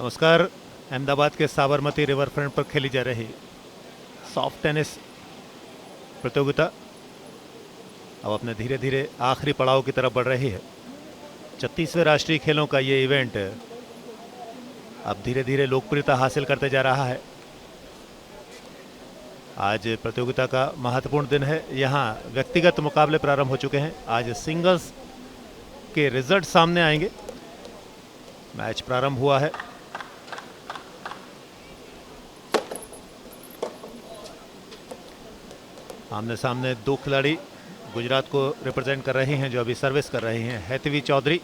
नमस्कार। अहमदाबाद के Sabarmati river front पर खेली जा रही सॉफ्ट टेनिस प्रतियोगिता अब अपने धीरे धीरे आखिरी पड़ाव की तरफ बढ़ रही है। 36वें राष्ट्रीय खेलों का ये इवेंट अब धीरे धीरे लोकप्रियता हासिल करते जा रहा है। आज प्रतियोगिता का महत्वपूर्ण दिन है। यहाँ व्यक्तिगत मुकाबले प्रारंभ हो चुके हैं। आज सिंगल्स के रिजल्ट सामने आएंगे। मैच प्रारंभ हुआ है। आमने सामने दो खिलाड़ी गुजरात को रिप्रेजेंट कर रही हैं जो अभी सर्विस कर रही हैं। हैतवी चौधरी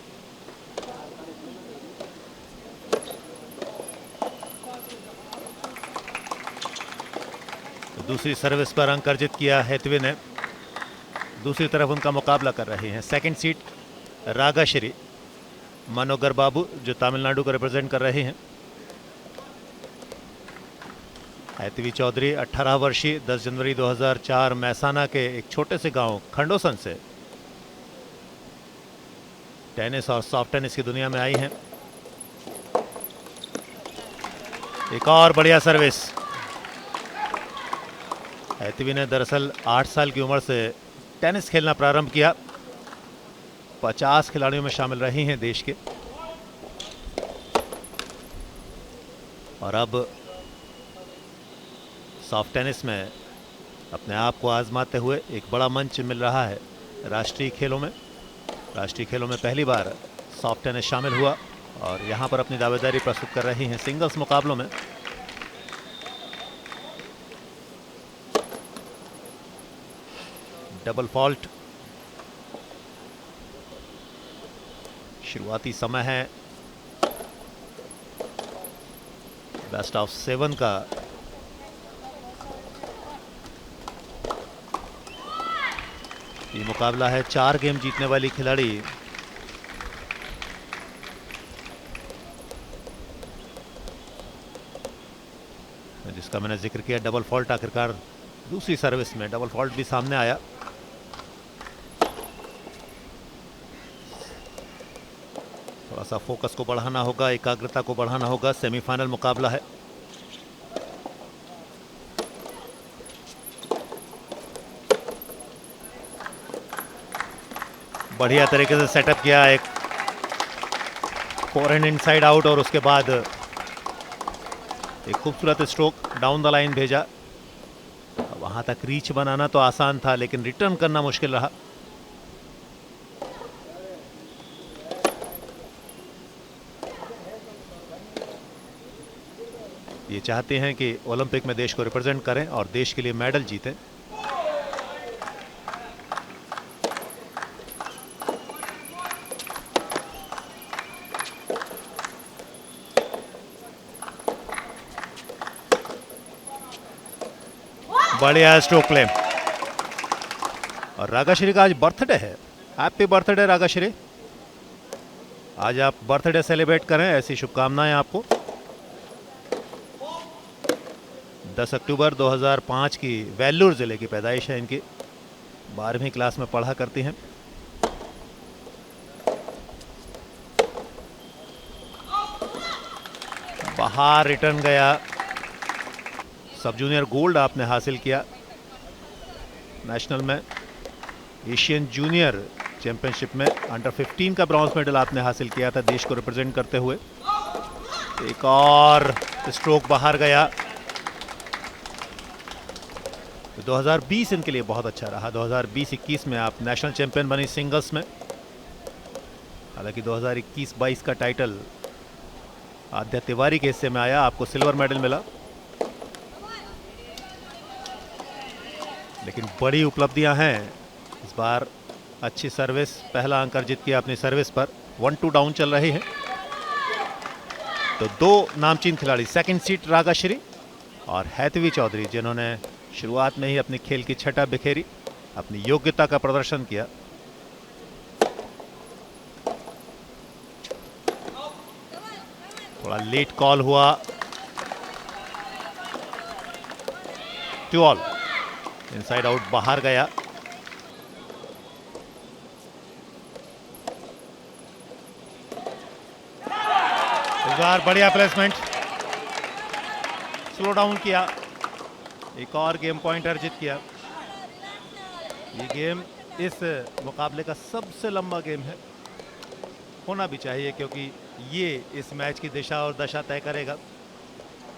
दूसरी सर्विस पर अंक अर्जित किया हैतवी ने। दूसरी तरफ उनका मुकाबला कर रही हैं सेकंड सीट रागाश्री मनोगर बाबू जो तमिलनाडु को रिप्रेजेंट कर रही हैं। हैतवी चौधरी 18 वर्षीय 10 जनवरी 2004 मैसाना के एक छोटे से गांव खंडोसन से टेनिस और सॉफ्ट टेनिस की दुनिया में आई हैं। एक और बढ़िया सर्विस। हैतवी ने दरअसल 8 साल की उम्र से टेनिस खेलना प्रारंभ किया। 50 खिलाड़ियों में शामिल रही हैं देश के, और अब सॉफ्ट टेनिस में अपने आप को आजमाते हुए एक बड़ा मंच मिल रहा है राष्ट्रीय खेलों में। राष्ट्रीय खेलों में पहली बार सॉफ्ट टेनिस शामिल हुआ और यहां पर अपनी दावेदारी प्रस्तुत कर रही हैं सिंगल्स मुकाबलों में। डबल फॉल्ट शुरुआती समय है बेस्ट ऑफ 7 का। ये मुकाबला है 4 गेम जीतने वाली खिलाड़ी जिसका मैंने जिक्र किया। डबल फॉल्ट आखिरकार दूसरी सर्विस में डबल फॉल्ट भी सामने आया। थोड़ा सा फोकस को बढ़ाना होगा, एकाग्रता को बढ़ाना होगा। सेमीफाइनल मुकाबला है। बढ़िया तरीके से सेटअप किया, एक फोरहैंड इनसाइड आउट और उसके बाद एक खूबसूरत स्ट्रोक डाउन द लाइन भेजा। वहां तक रीच बनाना तो आसान था लेकिन रिटर्न करना मुश्किल रहा। ये चाहते हैं कि ओलंपिक में देश को रिप्रेजेंट करें और देश के लिए मेडल जीतें। बढ़िया स्ट्रोक प्ले। और रागाश्री का आज बर्थडे है। Happy birthday Ragashree. आज आप बर्थडे सेलिब्रेट करें, ऐसी शुभकामनाएं आपको। 10 अक्टूबर 2005 की वेल्लूर जिले की पैदाइश है इनकी। 12वीं क्लास में पढ़ा करती हैं। बाहर रिटर्न गया। सब जूनियर गोल्ड आपने हासिल किया नेशनल में। एशियन जूनियर चैंपियनशिप में अंडर 15 का ब्रॉन्ज मेडल आपने हासिल किया था देश को रिप्रेजेंट करते हुए। एक और स्ट्रोक बाहर गया। 2020 इनके लिए बहुत अच्छा रहा। 2020-21 में आप नेशनल चैंपियन बनी सिंगल्स में। हालांकि 2021-22 का टाइटल आद्या तिवारी के हिस्से में आया, आपको सिल्वर मेडल मिला। लेकिन बड़ी उपलब्धियां हैं इस बार। अच्छी सर्विस, पहला अंक अर्जित किया अपनी सर्विस पर। 1-2 डाउन चल रही है। तो दो नामचीन खिलाड़ी सेकंड सीट रागाश्री और हैतवी चौधरी जिन्होंने शुरुआत में ही अपनी खेल की छटा बिखेरी, अपनी योग्यता का प्रदर्शन किया। थोड़ा लेट कॉल हुआ। 2 ऑल। इनसाइड आउट बाहर गया। इस बार बढ़िया प्लेसमेंट, स्लो डाउन किया, एक और गेम पॉइंट अर्जित किया। ये गेम इस मुकाबले का सबसे लंबा गेम है, होना भी चाहिए क्योंकि ये इस मैच की दिशा और दशा तय करेगा।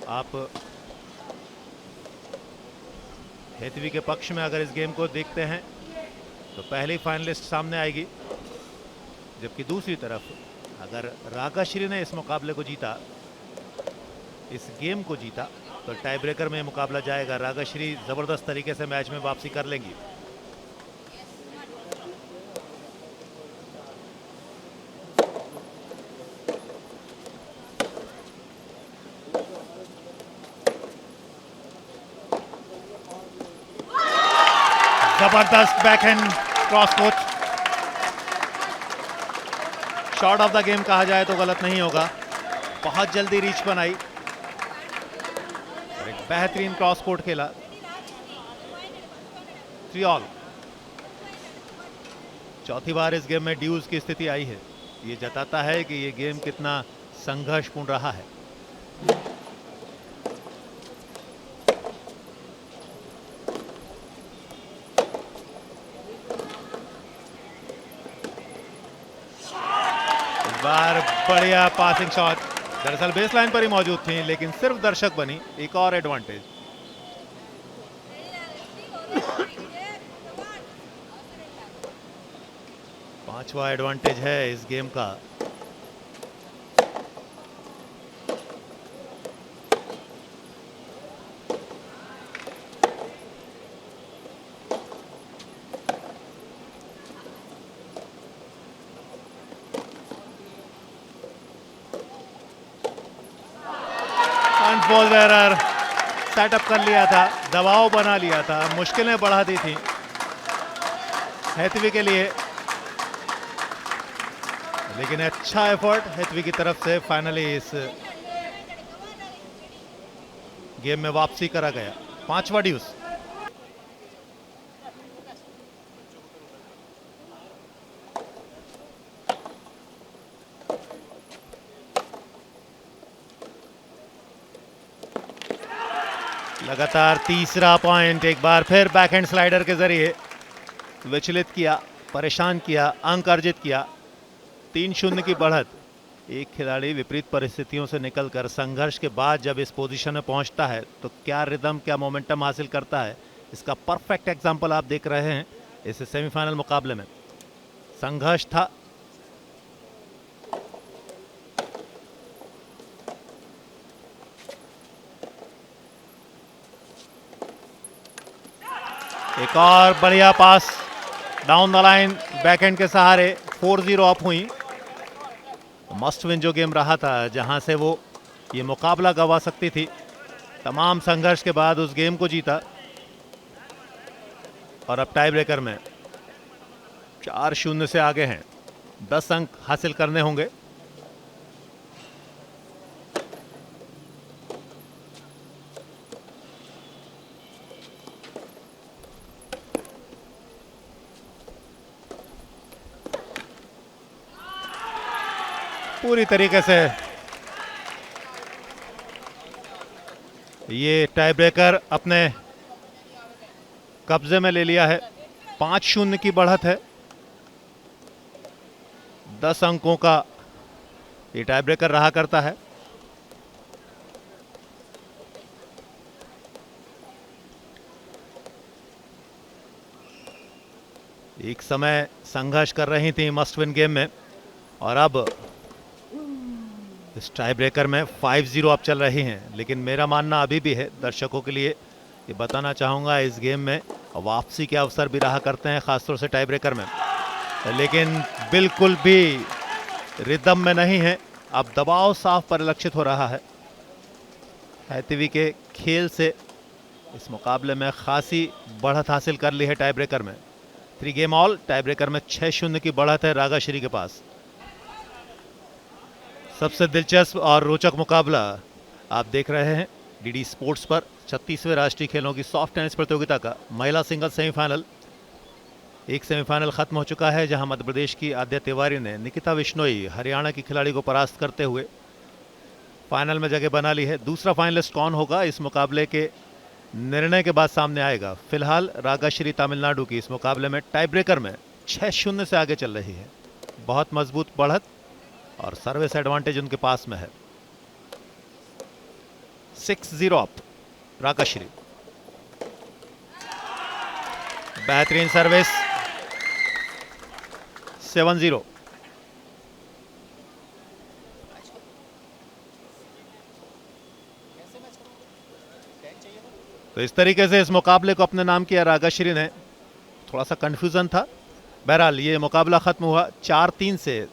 आप हेतवी के पक्ष में अगर इस गेम को देखते हैं तो पहली फाइनलिस्ट सामने आएगी, जबकि दूसरी तरफ अगर रागाश्री ने इस मुकाबले को जीता, इस गेम को जीता, तो टाई ब्रेकर में मुकाबला जाएगा। रागाश्री जबरदस्त तरीके से मैच में वापसी कर लेंगी। जबरदस्त backhand cross coach, shot of the game कहा जाए तो गलत नहीं होगा। बहुत जल्दी रीच बनाई और एक बेहतरीन क्रॉस कोर्ट खेला। 3 ऑल। चौथी बार इस गेम में ड्यूज की स्थिति आई है। ये जताता है कि ये गेम कितना संघर्षपूर्ण रहा है। बार बढ़िया पासिंग शॉट, दरअसल बेसलाइन पर ही मौजूद थी लेकिन सिर्फ दर्शक बनी। एक और एडवांटेज। पांचवा एडवांटेज है इस गेम का। बॉलर सेटअप कर लिया था, दबाव बना लिया था, मुश्किलें बढ़ा दी थी हेतवी के लिए, लेकिन अच्छा एफर्ट हेतवी की तरफ से फाइनली इस गेम में वापसी करा गया। 5वां ड्यूस। लगातार तीसरा पॉइंट, एक बार फिर बैकहैंड स्लाइडर के जरिए विचलित किया, परेशान किया, अंक अर्जित किया। 3-0 की बढ़त। एक खिलाड़ी विपरीत परिस्थितियों से निकलकर संघर्ष के बाद जब इस पोजीशन में पहुंचता है तो क्या रिदम, क्या मोमेंटम हासिल करता है, इसका परफेक्ट एग्जांपल आप देख रहे हैं इस सेमीफाइनल मुकाबले में। संघर्ष था, एक और बढ़िया पास डाउन द लाइन बैकएंड के सहारे। 4-0 अप हुई। मस्ट विन जो गेम रहा था, जहां से वो ये मुकाबला गंवा सकती थी, तमाम संघर्ष के बाद उस गेम को जीता और अब टाई ब्रेकर में 4-0 से आगे हैं। 10 अंक हासिल करने होंगे। पूरी तरीके से ये टाई ब्रेकर अपने कब्जे में ले लिया है। 5-0 की बढ़त है। 10 अंकों का ये टाई ब्रेकर रहा करता है। एक समय संघर्ष कर रही थी मस्ट विन गेम में और अब इस टाई ब्रेकर में 5-0 अब चल रही हैं। लेकिन मेरा मानना अभी भी है, दर्शकों के लिए ये बताना चाहूँगा, इस गेम में वापसी के अवसर भी रहा करते हैं, खासतौर से टाई ब्रेकर में, लेकिन बिल्कुल भी रिदम में नहीं है। अब दबाव साफ परिलक्षित हो रहा है। हेतवी के खेल से इस मुकाबले में खासी बढ़त हासिल कर ली है टाई ब्रेकर में। 3 गेम ऑल। टाई ब्रेकर में 6-0 की बढ़त है रागाश्री के पास। सबसे दिलचस्प और रोचक मुकाबला आप देख रहे हैं डीडी स्पोर्ट्स पर 36वें राष्ट्रीय खेलों की सॉफ्ट टेनिस प्रतियोगिता का महिला सिंगल सेमीफाइनल। एक सेमीफाइनल खत्म हो चुका है जहां मध्य प्रदेश की आद्या तिवारी ने निकिता विश्नोई हरियाणा की खिलाड़ी को परास्त करते हुए फाइनल में जगह बना ली है। दूसरा फाइनलिस्ट कौन होगा इस मुकाबले के निर्णय के बाद सामने आएगा। फिलहाल रागाश्री तमिलनाडु की इस मुकाबले में टाई ब्रेकर में 6-0 से आगे चल रही है। बहुत मजबूत बढ़त और सर्विस एडवांटेज उनके पास में है। 6-0 अप रागाश्री। बेहतरीन सर्विस। 7-0। तो इस तरीके से इस मुकाबले को अपने नाम किया रागाश्री ने। थोड़ा सा कंफ्यूजन था। बहरहाल ये मुकाबला खत्म हुआ 4-3 से।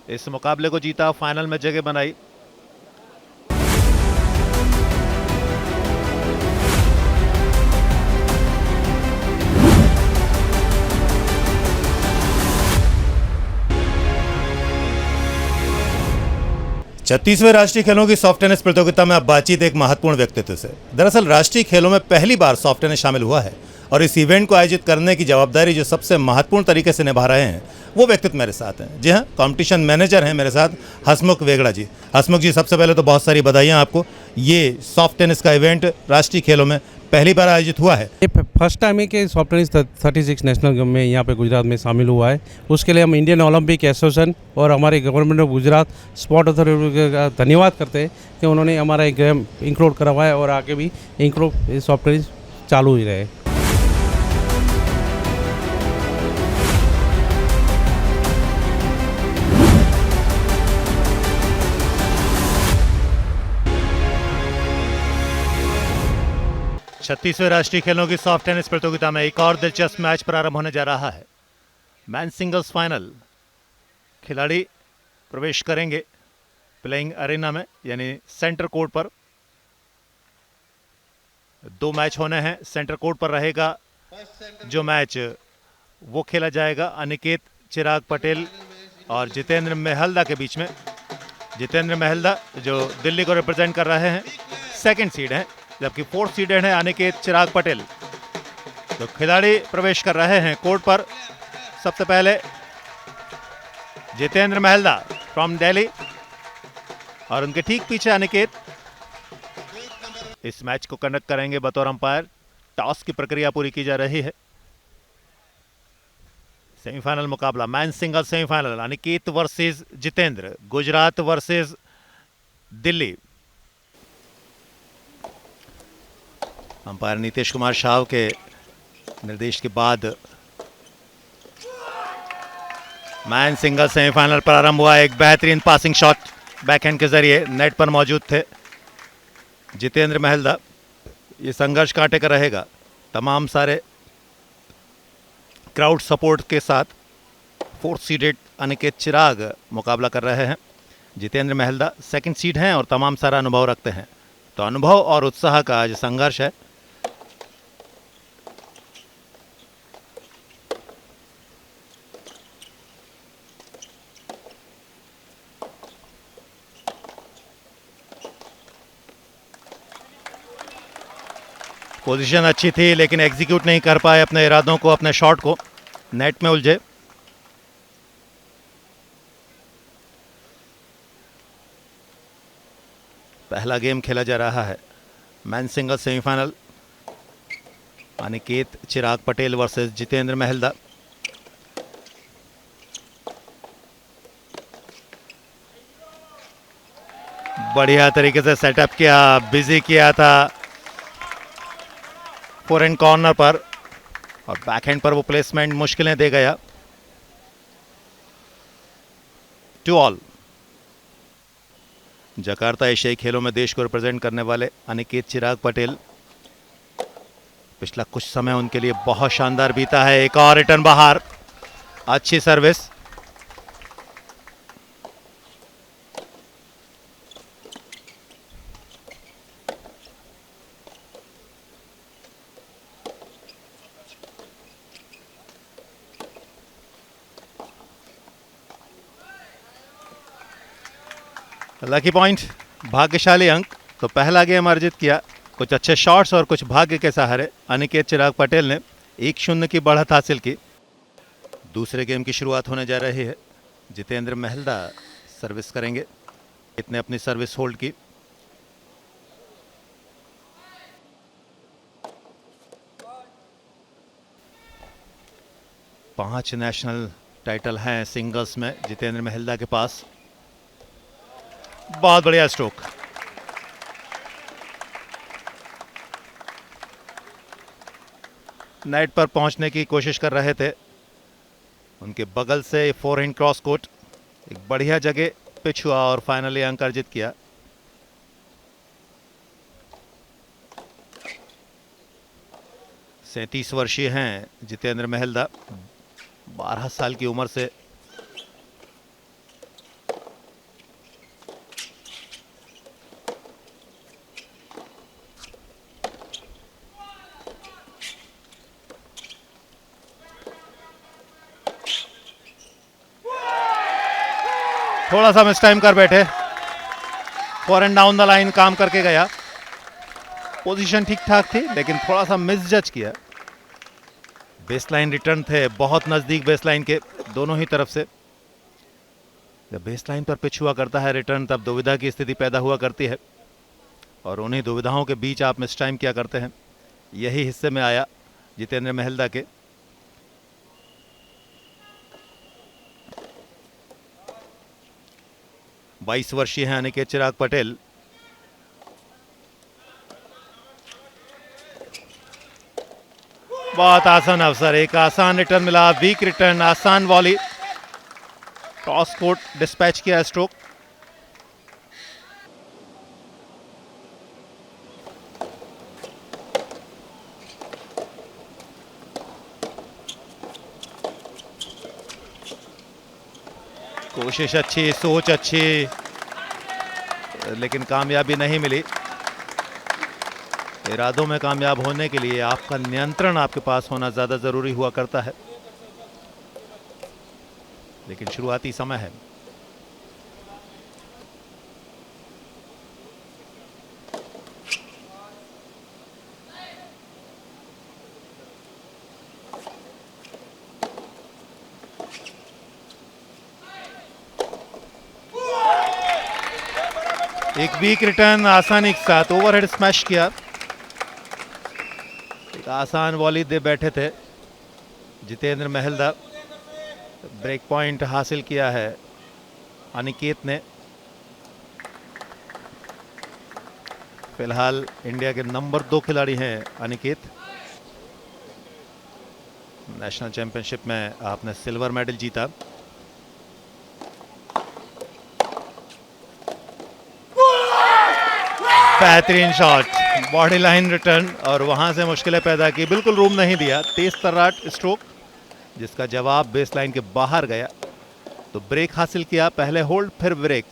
इस मुकाबले को जीता, फाइनल में जगह बनाई। छत्तीसवें राष्ट्रीय खेलों की सॉफ्ट टेनिस प्रतियोगिता में अब बातचीत एक महत्वपूर्ण व्यक्तित्व से। दरअसल राष्ट्रीय खेलों में पहली बार सॉफ्ट टेनिस शामिल हुआ है और इस इवेंट को आयोजित करने की जवाबदारी जो सबसे महत्वपूर्ण तरीके से निभा रहे हैं वो व्यक्तित्व मेरे साथ हैं। जी हाँ, कंपटीशन मैनेजर हैं मेरे साथ हसमुख वेगड़ा जी। हसमुख जी, सबसे पहले तो बहुत सारी बधाइयाँ आपको। ये सॉफ्ट टेनिस का इवेंट राष्ट्रीय खेलों में पहली बार आयोजित हुआ है। ये फर्स्ट टाइम है कि सॉफ्ट टेनिस 36 नेशनल गेम में यहाँ पे गुजरात में शामिल हुआ है। उसके लिए हम इंडियन ओलंपिक एसोसिएशन और हमारे government of Gujarat sport authority का धन्यवाद करते हैं कि उन्होंने हमारा एक गेम इंक्लूड करवाया और आगे भी इंक्लूड सॉफ्ट टेनिस चालू ही रहे। छत्तीसवें राष्ट्रीय खेलों की सॉफ्ट टेनिस प्रतियोगिता में एक और दिलचस्प मैच प्रारंभ होने जा रहा है। Man singles final. खिलाड़ी प्रवेश करेंगे प्लेइंग अरेना में, यानी सेंटर कोर्ट पर। 2 मैच होने हैं। सेंटर कोर्ट पर रहेगा जो मैच वो खेला जाएगा अनिकेत चिराग पटेल और जितेंद्र मेहल्दा के बीच में। जितेंद्र मेहल्दा जो दिल्ली को रिप्रेजेंट कर रहे हैं, सेकंड सीड हैं, जबकि 4th सीडेड है अनिकेत चिराग पटेल। तो खिलाड़ी प्रवेश कर रहे हैं कोर्ट पर। सबसे पहले जितेंद्र मेहल्दा फ्रॉम दिल्ली और उनके ठीक पीछे अनिकेत इस मैच को कंडक्ट करेंगे बतौर अंपायर। टॉस की प्रक्रिया पूरी की जा रही है। सेमीफाइनल मुकाबला, man single semifinal, Aniket versus Jitendra, Gujarat versus Delhi. Umpire Nitish Kumar Shah के निर्देश के बाद मैन सिंगल सेमीफाइनल प्रारंभ हुआ। एक बेहतरीन पासिंग शॉट बैकहैंड के जरिए नेट पर मौजूद थे जितेंद्र मेहल्दा। ये संघर्ष कांटे का रहेगा। तमाम सारे क्राउड सपोर्ट के साथ 4th सीडेड अनिकेत चिराग मुकाबला कर रहे हैं। जितेंद्र मेहल्दा सेकंड सीड हैं और तमाम सारा अनुभव रखते हैं। तो अनुभव और उत्साह का आज संघर्ष है। पोजीशन अच्छी थी लेकिन एग्जीक्यूट नहीं कर पाए अपने इरादों को, अपने शॉट को। नेट में उलझे। पहला गेम खेला जा रहा है मैन सिंगल सेमीफाइनल। अनिकेत चिराग पटेल वर्सेस जितेंद्र मेहल्दा। बढ़िया तरीके से सेटअप किया, बिजी किया था फोरहैंड कॉर्नर पर और बैकहैंड पर वो प्लेसमेंट मुश्किलें दे गया। 2 ऑल। जकार्ता एशियाई खेलों में देश को रिप्रेजेंट करने वाले अनिकेत चिराग पटेल, पिछला कुछ समय उनके लिए बहुत शानदार बीता है। एक और रिटर्न बाहर, अच्छी सर्विस। लकी पॉइंट, भाग्यशाली अंक। तो पहला गेम अर्जित किया कुछ अच्छे शॉट्स और कुछ भाग्य के सहारे अनिकेत चिराग पटेल ने 1-0 की बढ़त हासिल की। दूसरे गेम की शुरुआत होने जा रही है। जितेंद्र मेहल्दा सर्विस करेंगे। इतने अपनी सर्विस होल्ड की। 5 नेशनल टाइटल हैं सिंगल्स में जितेंद्र महलदा के पास। बहुत बढ़िया स्ट्रोक। नेट पर पहुंचने की कोशिश कर रहे थे, उनके बगल से फोरहैंड क्रॉस कोर्ट एक बढ़िया जगह पिच हुआ और फाइनली अंक अर्जित किया। सैंतीस वर्षीय हैं जितेंद्र महलदा, 12 साल की उम्र से थोड़ा सा मिस टाइम कर बैठे। For and down the line काम करके गया, पोजीशन ठीक ठाक थी लेकिन थोड़ा सा मिस जज किया। बेसलाइन रिटर्न थे, बहुत नजदीक बेसलाइन के दोनों ही तरफ से। जब बेसलाइन पर पिच हुआ करता है रिटर्न, तब दुविधा की स्थिति पैदा हुआ करती है और उन्हीं दुविधाओं के बीच आप मिस टाइम किया करते हैं। यही हिस्से में आया जितेंद्र महलदा के। बाईस वर्षीय हैं अनिकेत चिराग पटेल। बहुत आसान अवसर, एक आसान रिटर्न मिला, वीक रिटर्न, आसान वॉली, क्रॉस कोर्ट डिस्पैच किया स्ट्रोक। कोशिश अच्छी, सोच अच्छी, लेकिन कामयाबी नहीं मिली। इरादों में कामयाब होने के लिए आपका नियंत्रण आपके पास होना ज्यादा जरूरी हुआ करता है, लेकिन शुरुआती समय है। एक वीक रिटर्न आसानी के साथ ओवरहेड स्मैश किया। एक आसान वॉली दे बैठे थे जितेंद्र महलदा। ब्रेक पॉइंट हासिल किया है अनिकेत ने। फिलहाल इंडिया के नंबर 2 खिलाड़ी हैं अनिकेत। नेशनल चैंपियनशिप में आपने सिल्वर मेडल जीता। बेहतरीन शॉट, बॉडी लाइन रिटर्न और वहां से मुश्किलें पैदा की, बिल्कुल रूम नहीं दिया। तेज तर्राट स्ट्रोक जिसका जवाब बेस लाइन के बाहर गया, तो ब्रेक हासिल किया। पहले होल्ड फिर ब्रेक।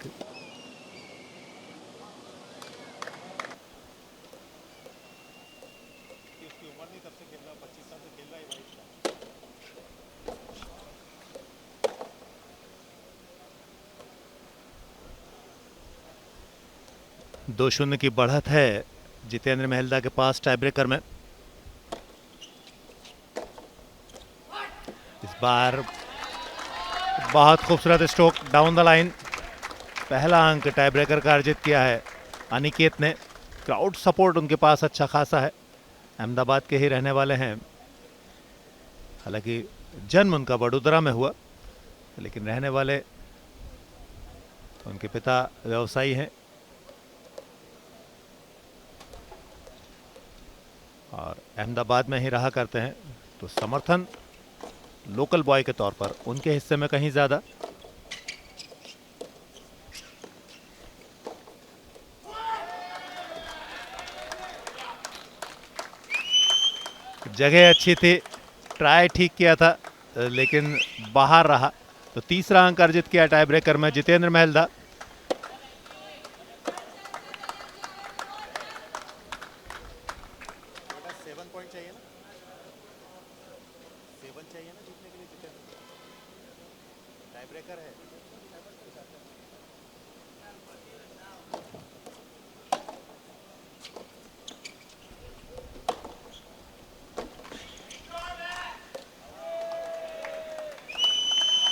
दो शून्य की बढ़त है जितेंद्र महलदा के पास टाई ब्रेकर में। इस बार बहुत खूबसूरत स्ट्रोक डाउन द लाइन। पहला अंक टाई ब्रेकर का अर्जित किया है अनिकेत ने। क्राउड सपोर्ट उनके पास अच्छा खासा है, अहमदाबाद के ही रहने वाले हैं। हालांकि जन्म उनका वडोदरा में हुआ, लेकिन रहने वाले उनके पिता व्यवसायी हैं और अहमदाबाद में ही रहा करते हैं, तो समर्थन लोकल बॉय के तौर पर उनके हिस्से में कहीं ज्यादा। जगह अच्छी थी, ट्राई ठीक किया था लेकिन बाहर रहा, तो तीसरा अंक अर्जित किया टाई ब्रेकर में जितेंद्र महलदा।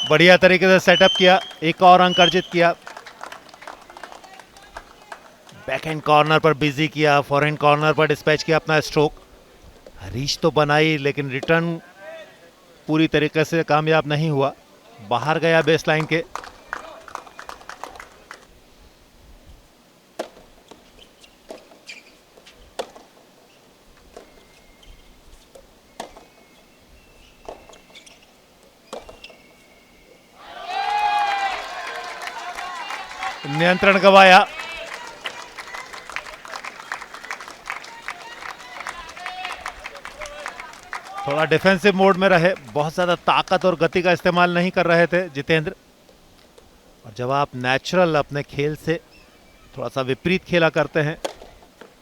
बढ़िया तरीके से सेटअप किया, एक और अंक अर्जित किया। बैकहैंड कॉर्नर पर बिजी किया, फॉरहैंड कॉर्नर पर डिस्पैच किया अपना स्ट्रोक। रीच तो बनाई लेकिन रिटर्न पूरी तरीके से कामयाब नहीं हुआ, बाहर गया बेस लाइन के। नियंत्रण गवाया। थोड़ा डिफेंसिव मोड में रहे, बहुत ज्यादा ताकत और गति का इस्तेमाल नहीं कर रहे थे जितेंद्र। और जब आप नेचुरल अपने खेल से थोड़ा सा विपरीत खेला करते हैं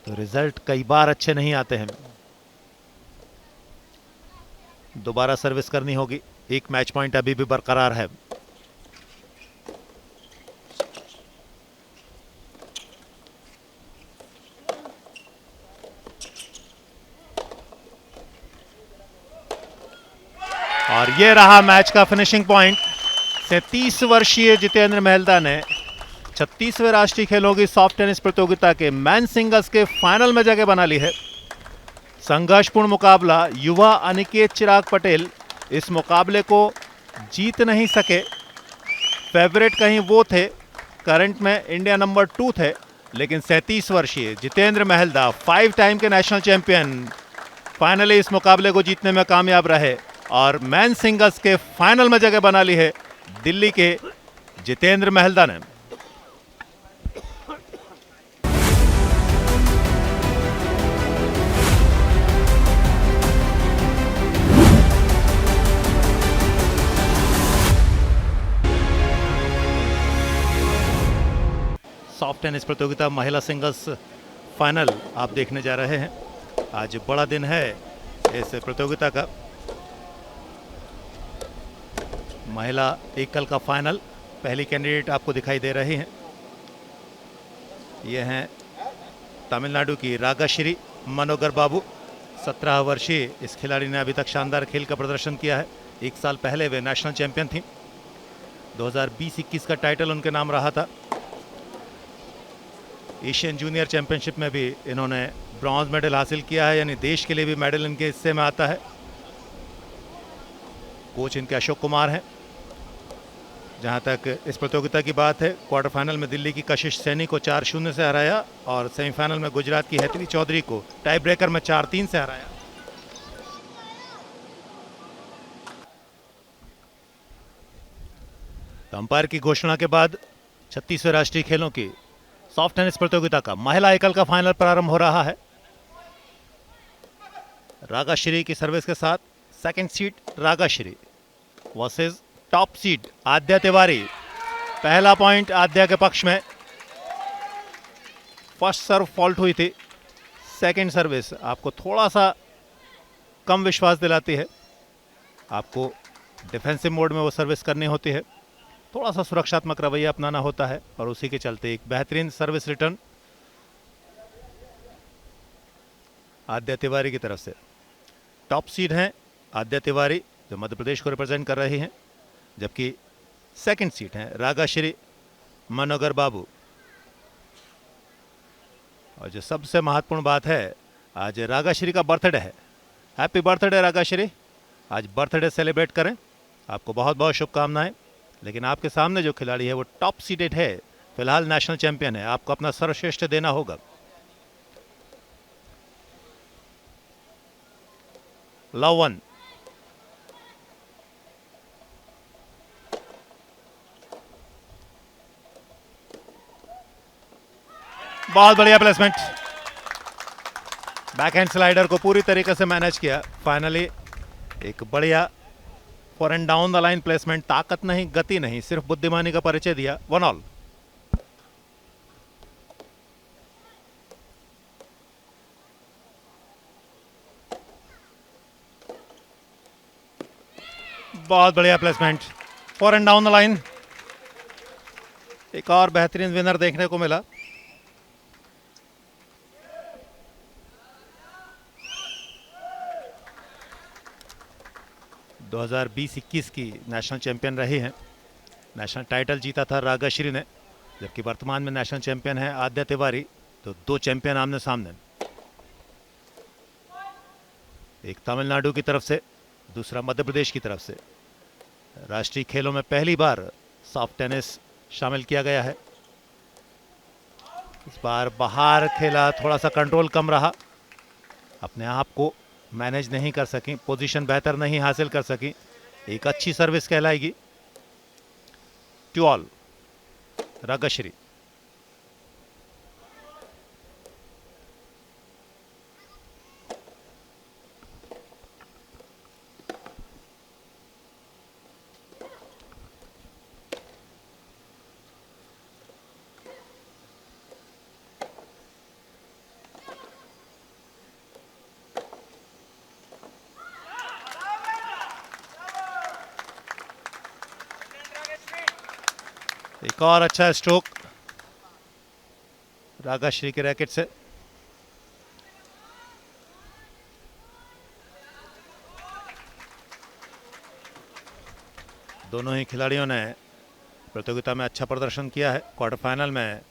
तो रिजल्ट कई बार अच्छे नहीं आते हैं। दोबारा सर्विस करनी होगी। एक मैच पॉइंट अभी भी बरकरार है। और ये रहा मैच का फिनिशिंग पॉइंट। 37 वर्षीय जितेंद्र मेहल्दा ने 36वें राष्ट्रीय खेलों की सॉफ्ट टेनिस प्रतियोगिता के मैन सिंगल्स के फाइनल में जगह बना ली है। संघर्षपूर्ण मुकाबला। युवा अनिकेत चिराग पटेल इस मुकाबले को जीत नहीं सके। फेवरेट कहीं वो थे, करंट में इंडिया नंबर 2 थे, लेकिन 37 वर्षीय जितेंद्र मेहल्दा 5 टाइम के नेशनल चैंपियन फाइनली इस मुकाबले को जीतने में कामयाब रहे और मैन सिंगल्स के फाइनल में जगह बना ली है दिल्ली के जितेंद्र मेहल्दा ने। सॉफ्ट टेनिस प्रतियोगिता महिला सिंगल्स फाइनल आप देखने जा रहे हैं। आज बड़ा दिन है इस प्रतियोगिता का। महिला एकल का फाइनल। पहली कैंडिडेट आपको दिखाई दे रही हैं, ये हैं तमिलनाडु की रागाश्री मनोगर बाबू। 17 वर्षीय इस खिलाड़ी ने अभी तक शानदार खेल का प्रदर्शन किया है। एक साल पहले वे नेशनल चैंपियन थी। 2020-21 का टाइटल उनके नाम रहा था। एशियन जूनियर चैंपियनशिप में भी इन्होंने ब्रॉन्ज मेडल हासिल किया है, यानी देश के लिए भी मेडल इनके हिस्से में आता है। कोच इनके अशोक कुमार हैं। जहां तक इस प्रतियोगिता की बात है, क्वार्टर फाइनल में दिल्ली की कशिश सैनी को 4-0 से हराया और सेमीफाइनल में गुजरात की हैतवी चौधरी को टाई ब्रेकर में 4-3 से हराया। तो अंपायर की घोषणा के बाद 36वें राष्ट्रीय खेलों की सॉफ्ट टेनिस प्रतियोगिता का महिला एकल का फाइनल प्रारंभ हो रहा है। रागाश्री की सर्विस के साथ second seed Ragashree versus top seed Aadya Tiwari. पहला पॉइंट आद्या के पक्ष में। फर्स्ट सर्व फॉल्ट हुई थी। सेकंड सर्विस आपको थोड़ा सा कम विश्वास दिलाती है। आपको डिफेंसिव मोड में वो सर्विस करनी होती है, थोड़ा सा सुरक्षात्मक रवैया अपनाना होता है और उसी के चलते एक बेहतरीन सर्विस रिटर्न आद्या तिवारी की तरफ से। टॉप सीड हैं आद्या तिवारी जो मध्य प्रदेश को रिप्रेजेंट कर रही हैं, जबकि सेकंड सीट हैं रागाश्री मनोगर बाबू। और जो सबसे महत्वपूर्ण बात है, आज रागाश्री का बर्थडे है। हैप्पी बर्थडे रागाश्री, आज बर्थडे सेलिब्रेट करें। आपको बहुत बहुत शुभकामनाएं। लेकिन आपके सामने जो खिलाड़ी है वो टॉप सीडेड है, फिलहाल नेशनल चैंपियन है। आपको अपना सर्वश्रेष्ठ देना होगा। Love one. बहुत बढ़िया प्लेसमेंट। बैकहैंड स्लाइडर को पूरी तरीके से मैनेज किया। फाइनली एक बढ़िया for and down the line placement. ताकत नहीं, गति नहीं, सिर्फ बुद्धिमानी का परिचय दिया। 1 ऑल। बहुत बढ़िया placement for and down the line. एक और बेहतरीन विनर देखने को मिला। दो 2020-21 की नेशनल चैंपियन रही हैं। नेशनल टाइटल जीता था रागाश्री ने, जबकि वर्तमान में नेशनल चैंपियन है आद्या तिवारी। तो दो चैंपियन आमने सामने। एक तमिलनाडु की तरफ से दूसरा मध्य प्रदेश की तरफ से। राष्ट्रीय खेलों में पहली बार सॉफ्ट टेनिस शामिल किया गया है। इस बार बाहर खेला, थोड़ा सा कंट्रोल कम रहा, अपने आप को मैनेज नहीं कर सकी, पोजीशन बेहतर नहीं हासिल कर सकी। एक अच्छी सर्विस कहलाएगी। 2 ऑल रागाश्री। एक और अच्छा स्ट्रोक रागाश्री के रैकेट से। दोनों ही खिलाड़ियों ने प्रतियोगिता में अच्छा प्रदर्शन किया है। क्वार्टर फाइनल में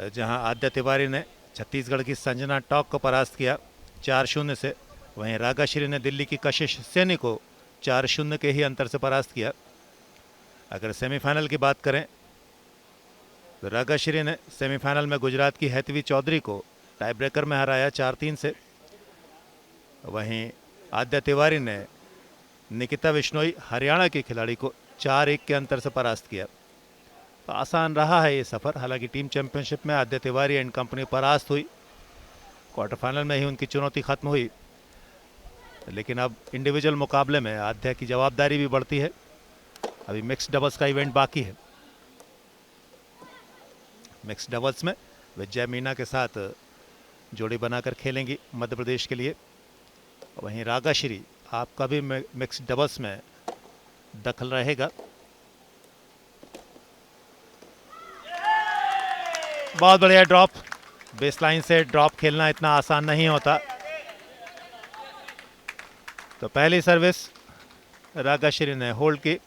जहां आद्या तिवारी ने छत्तीसगढ़ की संजना टॉक को परास्त किया 4-0 से, वहीं रागाश्री ने दिल्ली की कशिश सैनी को 4-0 के ही अंतर से परास्त किया। अगर सेमीफाइनल की बात करें तो रागाश्री ने सेमीफाइनल में गुजरात की हैतवी चौधरी को टाई ब्रेकर में हराया 4-3 से। वहीं आद्या तिवारी ने निकिता विश्नोई हरियाणा के खिलाड़ी को 4-1 के अंतर से परास्त किया। तो आसान रहा है ये सफ़र। हालांकि टीम चैंपियनशिप में आद्या तिवारी एंड कंपनी परास्त हुई, क्वार्टर फाइनल में ही उनकी चुनौती खत्म हुई। लेकिन अब इंडिविजुअल मुकाबले में आद्या की जवाबदारी भी बढ़ती है। अभी मिक्स डबल्स का इवेंट बाकी है। मिक्स डबल्स में विजय मीना के साथ जोड़ी बनाकर खेलेंगी मध्य प्रदेश के लिए। वहीं रागाश्री, आपका भी मिक्स डबल्स में दखल रहेगा। बहुत बढ़िया ड्रॉप। बेसलाइन से ड्रॉप खेलना इतना आसान नहीं होता। तो पहली सर्विस रागाश्री ने होल्ड की।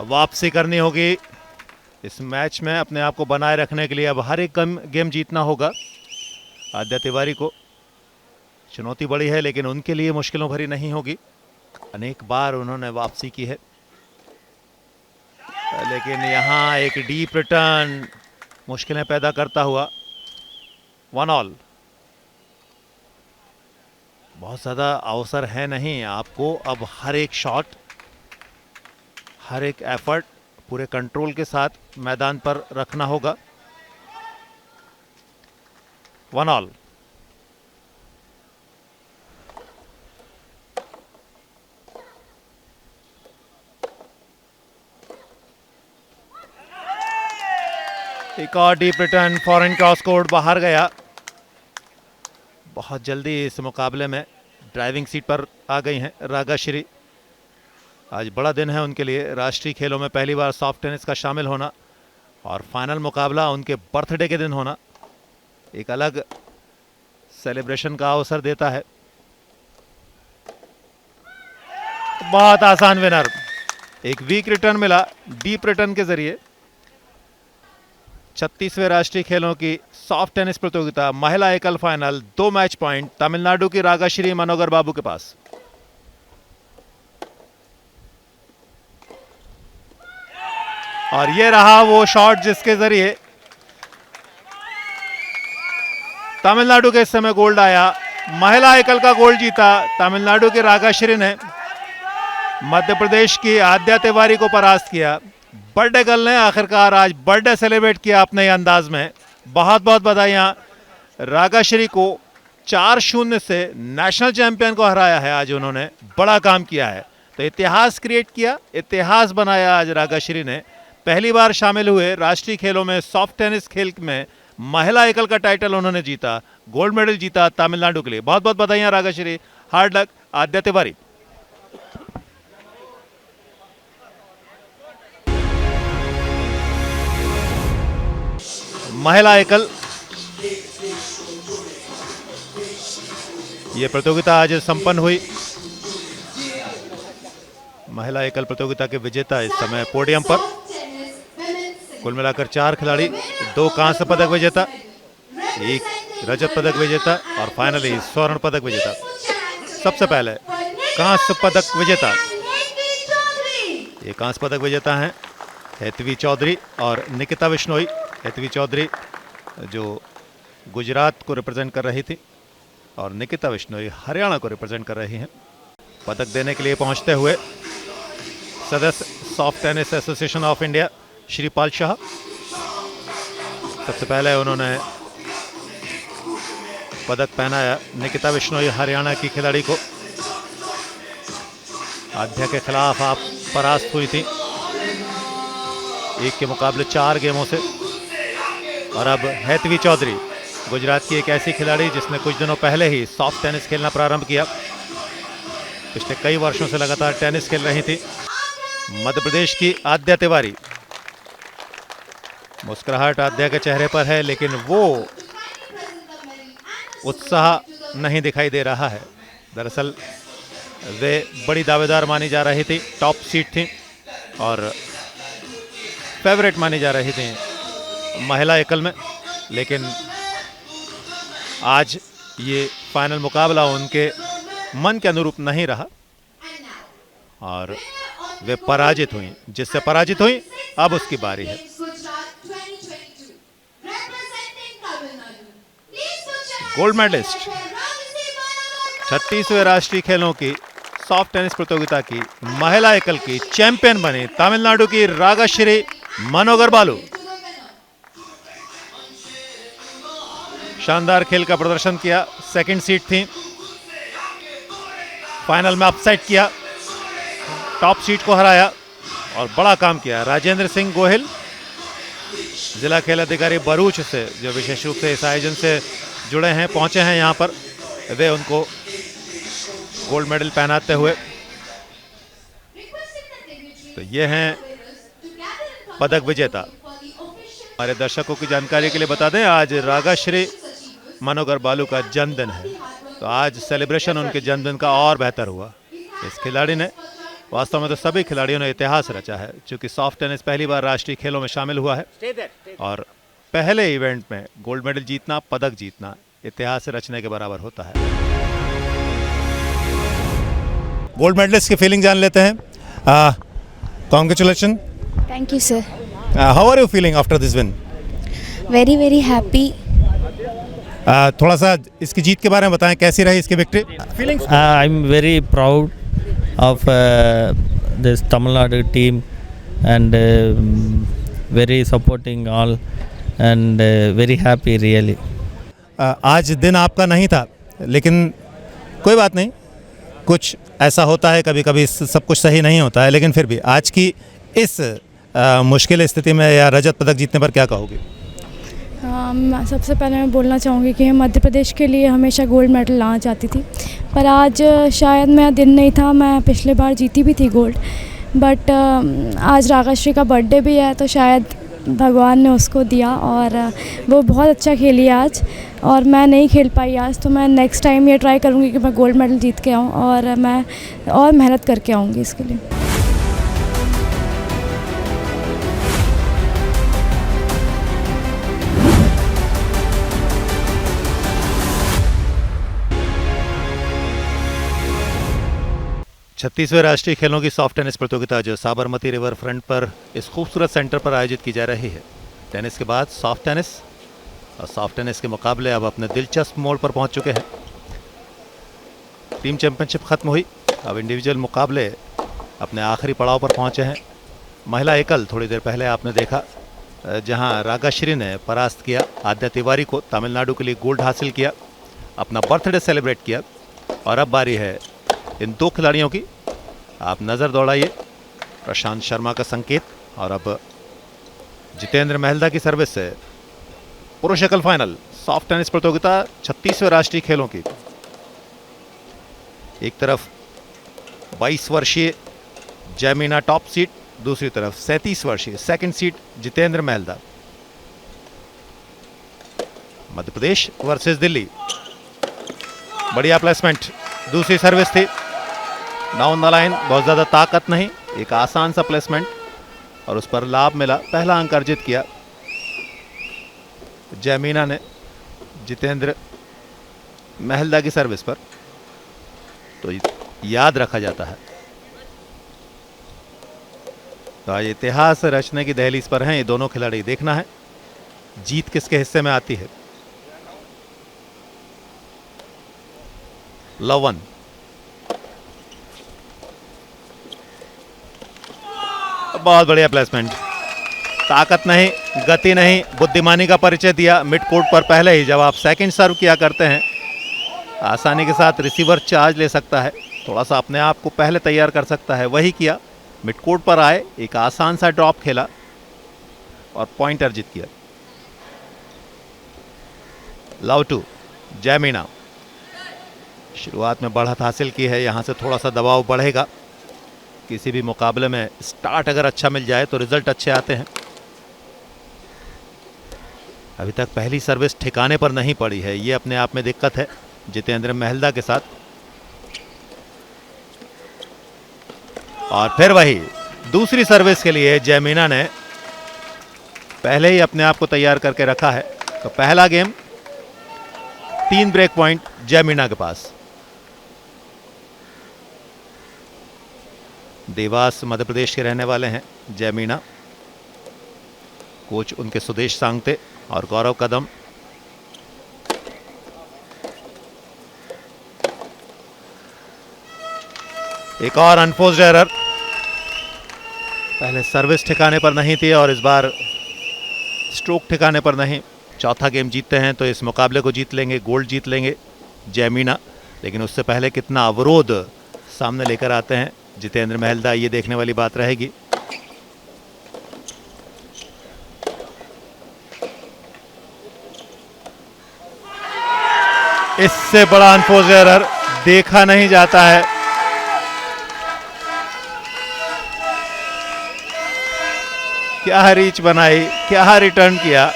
वापसी करनी होगी इस मैच में अपने आप को बनाए रखने के लिए। अब हर एक गेम जीतना होगा। आद्या तिवारी को चुनौती बड़ी है, लेकिन उनके लिए मुश्किलों भरी नहीं होगी। अनेक बार उन्होंने वापसी की है, लेकिन यहां एक डीप रिटर्न मुश्किलें पैदा करता हुआ 1 ऑल। बहुत ज़्यादा अवसर है नहीं आपको। अब हर एक शॉट, हर एक एफर्ट पूरे कंट्रोल के साथ मैदान पर रखना होगा। 1 ऑल। एक और deep return, foreign cross court बाहर गया। बहुत जल्दी इस मुकाबले में ड्राइविंग सीट पर आ गई हैं रागाश्री। आज बड़ा दिन है उनके लिए। राष्ट्रीय खेलों में पहली बार सॉफ्ट टेनिस का शामिल होना और फाइनल मुकाबला उनके बर्थडे के दिन होना एक अलग सेलिब्रेशन का अवसर देता है। बहुत आसान विनर। एक वीक रिटर्न मिला डीप रिटर्न के जरिए। 36वें राष्ट्रीय खेलों की सॉफ्ट टेनिस प्रतियोगिता महिला एकल फाइनल 2 मैच पॉइंट तमिलनाडु की रागाश्री मनोगर बाबू के पास। और ये रहा वो शॉट जिसके जरिए तमिलनाडु के इस समय गोल्ड आया। महिला एकल का गोल्ड जीता तमिलनाडु की रागाश्री ने। मध्य प्रदेश की आद्या तिवारी को परास्त किया। बर्थडे गर्ल ने आखिरकार आज बर्थडे सेलिब्रेट किया अपने अंदाज में। बहुत बहुत बधाइयां रागाश्री को। 4-0 से नेशनल चैंपियन को हराया है आज उन्होंने। बड़ा काम किया है। तो इतिहास क्रिएट किया, इतिहास बनाया आज रागाश्री ने। पहली बार शामिल हुए राष्ट्रीय खेलों में सॉफ्ट टेनिस खेल में महिला एकल का टाइटल उन्होंने जीता। गोल्ड मेडल जीता तमिलनाडु के लिए। बहुत बहुत बधाइयां रागाश्री। हार्ड लक आद्या तिवारी। महिला एकल ये प्रतियोगिता आज संपन्न हुई। महिला एकल प्रतियोगिता के विजेता इस समय पोडियम पर। कुल मिलाकर 4 खिलाड़ी, 2 कांस्य पदक विजेता, 1 रजत पदक विजेता और फाइनली स्वर्ण पदक विजेता। सबसे पहले कांस्य पदक विजेता, ये कांस्य पदक विजेता हैं हेतवी चौधरी और निकिता बिश्नोई। हेतवी चौधरी जो गुजरात को रिप्रेजेंट कर रही थी और निकिता बिश्नोई हरियाणा को रिप्रेजेंट कर रही हैं। पदक देने के लिए पहुंचते हुए सदस्य soft tennis association of India Shripal Shah, सबसे पहले उन्होंने पदक पहनाया निकिता बिश्नोई हरियाणा की खिलाड़ी को। आध्या के खिलाफ आप परास्त हुई थी 1 के मुकाबले 4 गेमों से। और अब हेतवी चौधरी गुजरात की एक ऐसी खिलाड़ी जिसने कुछ दिनों पहले ही सॉफ्ट टेनिस खेलना प्रारंभ किया। पिछले कई वर्षों से लगातार टेनिस खेल रही थी। मध्य प्रदेश की आद्या तिवारी, मुस्कुराहट आद्या के चेहरे पर है लेकिन वो उत्साह नहीं दिखाई दे रहा है। दरअसल वे बड़ी दावेदार मानी जा रही थी, टॉप सीड थी और फेवरेट मानी जा रही थी महिला एकल में, लेकिन आज ये फाइनल मुकाबला उनके मन के अनुरूप नहीं रहा और वे पराजित हुई। जिससे पराजित हुई अब उसकी बारी है। गोल्ड मेडलिस्ट 36वें राष्ट्रीय खेलों की सॉफ्ट टेनिस प्रतियोगिता की महिला एकल की चैंपियन बनी तमिलनाडु की रागाश्री मनोगर बालू। शानदार खेल का प्रदर्शन किया, सेकंड सीड थी, फाइनल में अपसेट किया, टॉप सीड को हराया और बड़ा काम किया। राजेंद्र सिंह गोहिल जिला खेल अधिकारी भरूच से, जो विशेष रूप से इस आयोजन से जुड़े हैं, पहुंचे हैं यहां पर, वे उनको गोल्ड मेडल पहनाते हुए। तो ये हैं पदक विजेता। हमारे दर्शकों की जानकारी के लिए बता दें, आज रागाश्री मनोगर बालू का जन्मदिन है, तो आज सेलिब्रेशन उनके जन्मदिन का और बेहतर हुआ। इस खिलाड़ी ने, वास्तव में तो सभी खिलाड़ियों ने इतिहास रचा है, क्योंकि सॉफ्ट टेनिस पहली बार राष्ट्रीय खेलों में शामिल हुआ है और पहले इवेंट में गोल्ड मेडल जीतना, पदक जीतना इतिहास रचने के बराबर होता है। गोल्ड मेडलिस्ट की फीलिंग जान लेते हैं। Congratulation. Thank you, sir. How are you feeling after this win? Very, very happy. थोड़ा सा इसकी जीत के बारे में बताएं, कैसी रही इसकी victory? I'm very proud of this Tamil Nadu team and very supporting all and very happy really. आज दिन आपका नहीं था, लेकिन कोई बात नहीं, कुछ ऐसा होता है, कभी कभी सब कुछ सही नहीं होता है, लेकिन फिर भी आज की इस मुश्किल स्थिति में या रजत पदक जीतने पर क्या कहोगे? सबसे पहले मैं बोलना चाहूँगी कि मैं मध्य प्रदेश के लिए हमेशा गोल्ड मेडल लाना चाहती थी, पर आज शायद मेरा दिन नहीं था। मैं पिछले बार जीती भी थी गोल्ड, बट आज रागाश्री का बर्थडे भी है, तो शायद भगवान ने उसको दिया और वो बहुत अच्छा खेली आज और मैं नहीं खेल पाई आज। तो मैं नेक्स्ट टाइम ये ट्राई करूँगी कि मैं गोल्ड मेडल जीत के आऊँ और मैं और मेहनत करके आऊँगी इसके लिए। छत्तीसवें राष्ट्रीय खेलों की सॉफ्ट टेनिस प्रतियोगिता जो साबरमती रिवर फ्रंट पर इस खूबसूरत सेंटर पर आयोजित की जा रही है। टेनिस के बाद सॉफ्ट टेनिस और सॉफ्ट टेनिस के मुकाबले अब अपने दिलचस्प मोड़ पर पहुंच चुके हैं। टीम चैंपियनशिप खत्म हुई, अब इंडिविजुअल मुकाबले अपने आखिरी पड़ाव पर पहुंचे हैं। महिला एकल थोड़ी देर पहले आपने देखा, जहां रागाश्री ने परास्त किया आद्या तिवारी को, तमिलनाडु के लिए गोल्ड हासिल किया, अपना बर्थडे सेलिब्रेट किया। और अब बारी है इन दो खिलाड़ियों की। आप नज़र दौड़ाइए, प्रशांत शर्मा का संकेत और अब जितेंद्र महलदा की सर्विस से पुरुष एकल फाइनल सॉफ्ट टेनिस प्रतियोगिता 36वें राष्ट्रीय खेलों की। एक तरफ 22 वर्षीय जैमिना टॉप सीड, दूसरी तरफ 37 वर्षीय second seed Jitendra महलदा। Madhya Pradesh versus Delhi. बढ़िया प्लेसमेंट, दूसरी सर्विस थी, डाउन द लाइन, बहुत ज़्यादा ताकत नहीं, एक आसान सा प्लेसमेंट और उस पर लाभ मिला। पहला अंक अर्जित किया जैमीना ने जितेंद्र महलदा की सर्विस पर, तो याद रखा जाता है। तो आज इतिहास रचने की दहलीज पर हैं ये दोनों खिलाड़ी। देखना है जीत किसके हिस्से में आती है। लवन, बहुत बढ़िया प्लेसमेंट, ताकत नहीं, गति नहीं, बुद्धिमानी का परिचय दिया मिड कोर्ट पर। पहले ही जब आप सेकंड सर्व किया करते हैं, आसानी के साथ रिसीवर चार्ज ले सकता है, थोड़ा सा अपने आप को पहले तैयार कर सकता है। वही किया, मिड कोर्ट पर आए, एक आसान सा ड्रॉप खेला और पॉइंट अर्जित किया। लव टू, जैमीना शुरुआत में बढ़त हासिल की है, यहां से थोड़ा सा दबाव बढ़ेगा। किसी भी मुकाबले में स्टार्ट अगर अच्छा मिल जाए तो रिजल्ट अच्छे आते हैं। अभी तक पहली सर्विस ठिकाने पर नहीं पड़ी है, ये अपने आप में दिक्कत है जितेंद्र महलदा के साथ। और फिर वही दूसरी सर्विस के लिए जैमीना ने पहले ही अपने आप को तैयार करके रखा है। तो पहला गेम 3 ब्रेक पॉइंट जैमीना के पास। देवास मध्य प्रदेश के रहने वाले हैं जैमीना, कोच उनके सुदेश सांगते और गौरव कदम। एक और अनफोर्स्ड एरर, पहले सर्विस ठिकाने पर नहीं थी और इस बार स्ट्रोक ठिकाने पर नहीं। चौथा गेम जीतते हैं तो इस मुकाबले को जीत लेंगे, गोल्ड जीत लेंगे जैमीना। लेकिन उससे पहले कितना अवरोध सामने लेकर आते हैं जितेंद्र महलदा, ये देखने वाली बात रहेगी। इससे बड़ा अनफोर्स्ड एरर देखा नहीं जाता है। क्या रीच बनाई, क्या रिटर्न किया,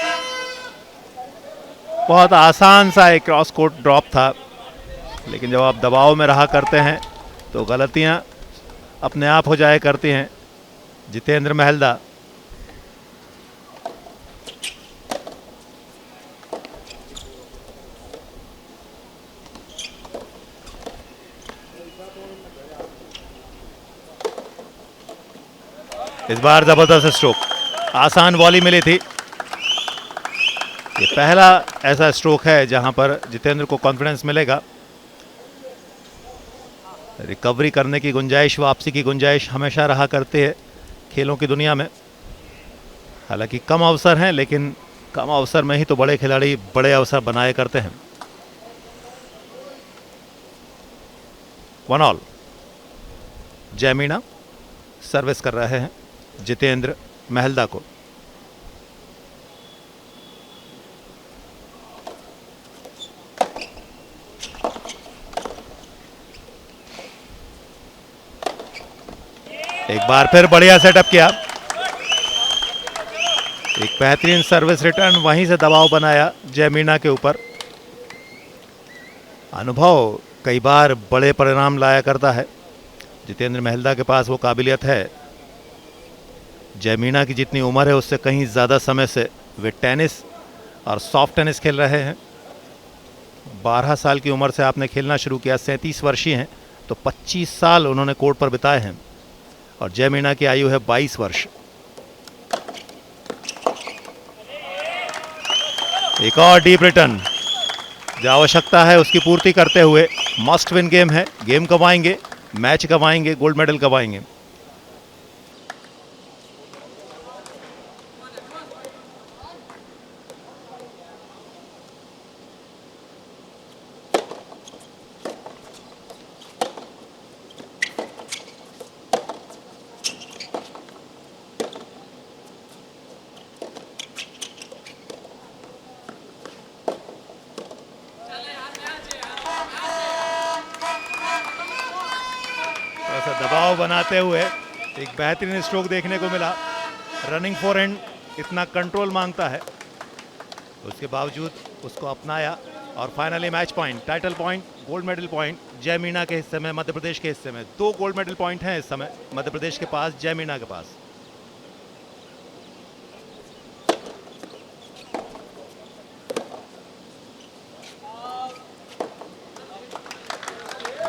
बहुत आसान सा एक क्रॉस कोर्ट ड्रॉप था। लेकिन जब आप दबाव में रहा करते हैं तो गलतियां अपने आप हो जाया करती हैं। जितेंद्र महलदा इस बार जबरदस्त स्ट्रोक, आसान वॉली मिली थी। ये पहला ऐसा स्ट्रोक है जहां पर जितेंद्र को कॉन्फिडेंस मिलेगा। रिकवरी करने की गुंजाइश, वापसी की गुंजाइश हमेशा रहा करती है खेलों की दुनिया में। हालांकि कम अवसर हैं, लेकिन कम अवसर में ही तो बड़े खिलाड़ी बड़े अवसर बनाए करते हैं। 1 ऑल, जैमीना सर्विस कर रहे हैं जितेंद्र महलदा को। एक बार फिर बढ़िया सेटअप किया, एक बेहतरीन सर्विस रिटर्न, वहीं से दबाव बनाया जैमीना के ऊपर। अनुभव कई बार बड़े परिणाम लाया करता है। जितेंद्र महलदा के पास वो काबिलियत है। जैमीना की जितनी उम्र है उससे कहीं ज़्यादा समय से वे टेनिस और सॉफ्ट टेनिस खेल रहे हैं। 12 साल की उम्र से आपने खेलना शुरू किया, 37 वर्षीय हैं, तो 25 साल उन्होंने कोर्ट पर बिताए हैं। और जैमीना की आयु है 22 वर्ष। एक और डीप रिटर्न, जो आवश्यकता है उसकी पूर्ति करते हुए मस्ट विन गेम है। गेम गंवाएंगे, मैच गंवाएंगे, गोल्ड मेडल गंवाएंगे। दबाव बनाते हुए एक बेहतरीन स्ट्रोक देखने को मिला। रनिंग फोरहैंड इतना कंट्रोल मांगता है, उसके बावजूद उसको अपनाया और finally match point, title point, gold medal point जय मीणा के हिस्से में, मध्य प्रदेश के हिस्से में। 2 गोल्ड मेडल पॉइंट हैं इस समय मध्य प्रदेश के पास, जय मीणा के पास।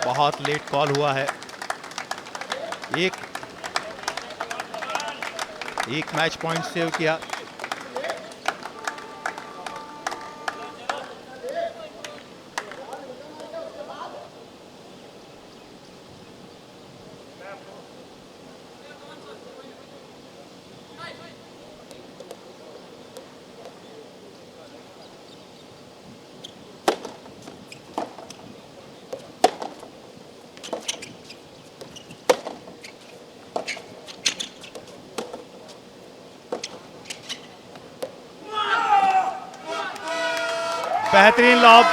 बहुत लेट कॉल हुआ है। एक मैच पॉइंट सेव किया। बेहतरीन लॉब,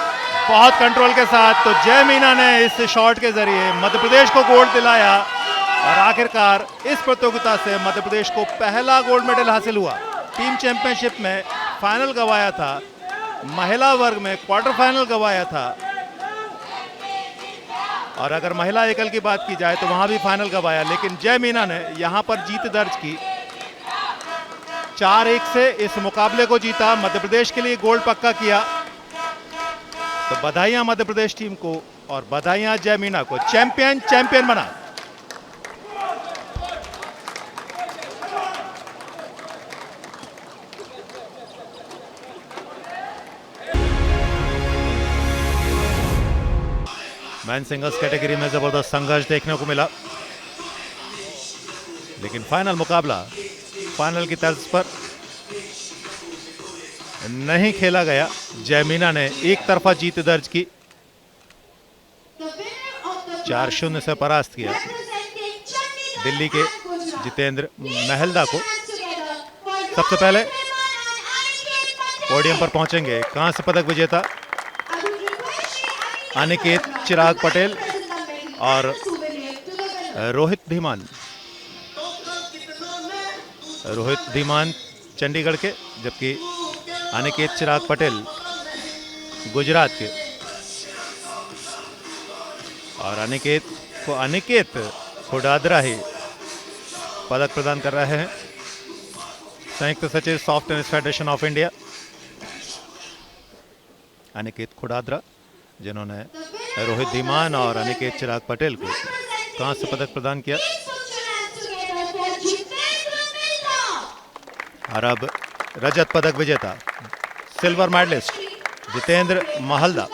बहुत कंट्रोल के साथ। तो जय मीणा ने इस शॉट के जरिए मध्य प्रदेश को गोल्ड दिलाया और आखिरकार इस प्रतियोगिता से मध्य प्रदेश को पहला गोल्ड मेडल हासिल हुआ। टीम चैंपियनशिप में फाइनल गंवाया था, महिला वर्ग में क्वार्टर फाइनल गंवाया था, और अगर महिला एकल की बात की जाए तो वहां भी फाइनल गंवाया। लेकिन जय मीणा ने यहां पर जीत दर्ज की, 4-1 से इस मुकाबले को जीता, मध्य प्रदेश के लिए गोल्ड पक्का किया। तो बधाइयां मध्य प्रदेश टीम को और बधाइयां जय मीणा को, चैंपियन बना। मैन सिंगल्स कैटेगरी में जबरदस्त संघर्ष देखने को मिला, लेकिन फाइनल मुकाबला फाइनल की तर्ज पर नहीं खेला गया। जय मीणा ने एक तरफा जीत दर्ज की, 4-0 से परास्त किया दिल्ली के जितेंद्र महलदा को। सबसे पहले पोडियम पर पहुंचेंगे कांस्य पदक विजेता अनिकेत चिराग पटेल और रोहित धीमान चंडीगढ़ के, जबकि अनिकेत चिराग पटेल गुजरात के। और अनिकेत खोडादरा ही पदक प्रदान कर रहे हैं। संयुक्त सचिव Soft Tennis Federation of India Aniket Khodadara, जिन्होंने रोहित धीमान और अनिकेत चिराग पटेल को कांस्य पदक प्रदान किया। और अब रजत पदक विजेता सिल्वर मेडलिस्ट जितेंद्र महलदा,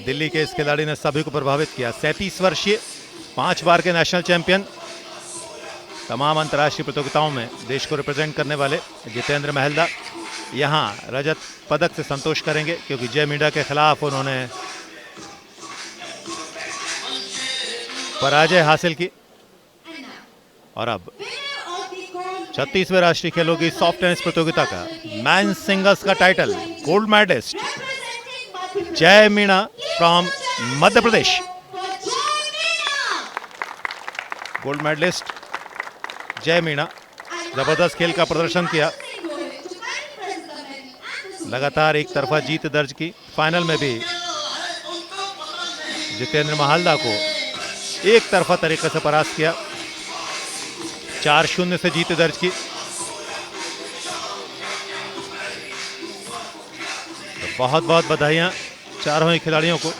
दिल्ली के इस खिलाड़ी ने सभी को प्रभावित किया। 37 वर्षीय 5 बार के नेशनल चैंपियन, तमाम अंतर्राष्ट्रीय प्रतियोगिताओं में देश को रिप्रेजेंट करने वाले जितेंद्र महलदा यहां रजत पदक से संतोष करेंगे, क्योंकि जय मीणा के खिलाफ उन्होंने पराजय हासिल की। और अब 36वें राष्ट्रीय खेलों की सॉफ्ट टेनिस प्रतियोगिता का मैन सिंगल्स का title, gold medalist Jay Meena from Madhya Pradesh. Gold medalist Jay Meena जबरदस्त खेल का प्रदर्शन किया, लगातार एक तरफा जीत दर्ज की। फाइनल में भी जितेंद्र महलदा को एक तरफा तरीके से परास्त किया, 4-0 से जीत दर्ज की। तो बहुत बहुत बधाइयां चारों ही खिलाड़ियों को।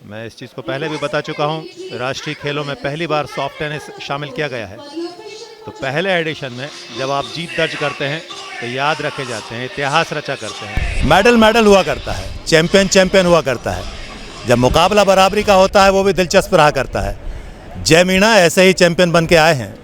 मैं इस चीज़ को पहले भी बता चुका हूं, राष्ट्रीय खेलों में पहली बार सॉफ्ट टेनिस शामिल किया गया है। तो पहले एडिशन में जब आप जीत दर्ज करते हैं तो याद रखे जाते हैं, इतिहास रचा करते हैं। मेडल हुआ करता है, चैंपियन हुआ करता है। जब मुकाबला बराबरी का होता है वो भी दिलचस्प रहा करता है। जय मीणा ऐसे ही चैंपियन बन के आए हैं,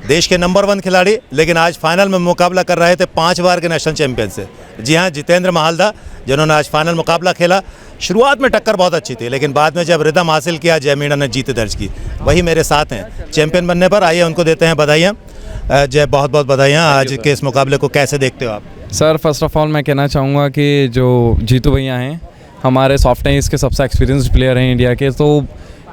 देश के नंबर 1 खिलाड़ी, लेकिन आज फाइनल में मुकाबला कर रहे थे 5 बार के नेशनल चैंपियन से। जी हाँ, जितेंद्र महलदा, जिन्होंने आज फाइनल मुकाबला खेला। शुरुआत में टक्कर बहुत अच्छी थी, लेकिन बाद में जब रिदम हासिल किया जय मीणा ने जीत दर्ज की। वही मेरे साथ हैं चैंपियन बनने पर। आइए उनको देते हैं बधाइयाँ। जय, बहुत बहुत बधाइयाँ। आज के इस मुकाबले को कैसे देखते हो आप? सर, फर्स्ट ऑफ ऑल मैं कहना चाहूँगा कि जो जीतू भैया हैं हमारे सॉफ्ट टेनिस के सबसे एक्सपीरियंस्ड प्लेयर हैं इंडिया के, तो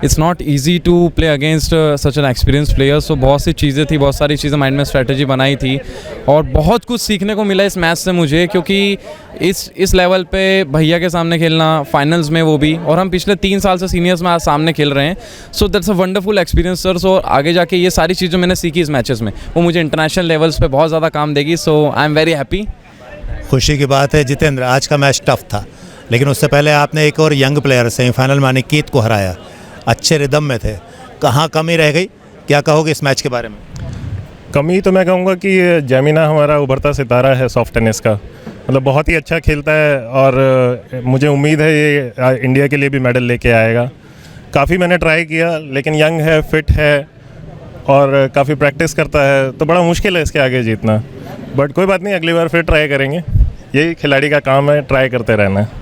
it's not easy to play against such an experience player. So बहुत सी चीज़ें थी, बहुत सारी चीज़ें माइंड में स्ट्रेटजी बनाई थी और बहुत कुछ सीखने को मिला इस मैच से मुझे, क्योंकि इस लेवल पे भैया के सामने खेलना, फाइनल्स में वो भी, और हम पिछले 3 साल से सीनियर्स में आज सामने खेल रहे हैं. So that's a wonderful experience sir. So आगे जाके ये सारी चीज़ें मैंने सीखी इस मैचेस में, वो मुझे इंटरनेशनल लेवल्स पे बहुत ज़्यादा काम देगी. सो आई एम वेरी हैप्पी. खुशी की बात है जितेंद्र, आज का मैच टफ था, लेकिन उससे पहले आपने एक और यंग प्लेयर सेमीफाइनल में अनिकेत को हराया. अच्छे रिदम में थे, कहाँ कमी रह गई, क्या कहोगे इस मैच के बारे में? कमी तो मैं कहूँगा कि जैमिना हमारा उभरता सितारा है सॉफ्ट टेनिस का. मतलब बहुत ही अच्छा खेलता है और मुझे उम्मीद है ये इंडिया के लिए भी मेडल लेके आएगा. काफ़ी मैंने ट्राई किया, लेकिन यंग है, फिट है और काफ़ी प्रैक्टिस करता है, तो बड़ा मुश्किल है इसके आगे जीतना. बट कोई बात नहीं, अगली बार फिर ट्राई करेंगे. यही खिलाड़ी का काम है, ट्राई करते रहना है.